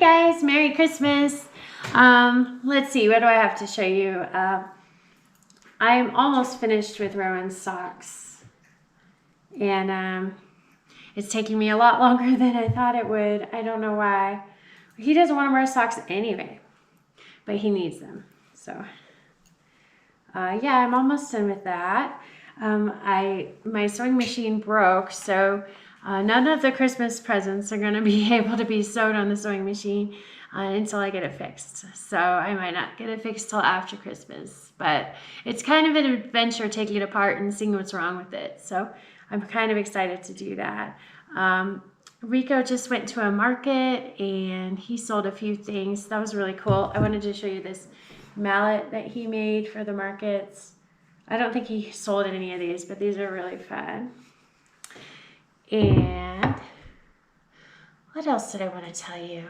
guys, Merry Christmas. Let's see, what do I have to show you? I'm almost finished with Rowan's socks. And it's taking me a lot longer than I thought it would. I don't know why. He doesn't want to wear socks anyway, but he needs them. So, yeah, I'm almost done with that. My sewing machine broke, so none of the Christmas presents are going to be able to be sewed on the sewing machine until I get it fixed. So I might not get it fixed till after Christmas, but it's kind of an adventure taking it apart and seeing what's wrong with it. So I'm kind of excited to do that. Rico just went to a market and he sold a few things. That was really cool. I wanted to show you this mallet that he made for the markets. I don't think he sold any of these, but these are really fun. And what else did I want to tell you?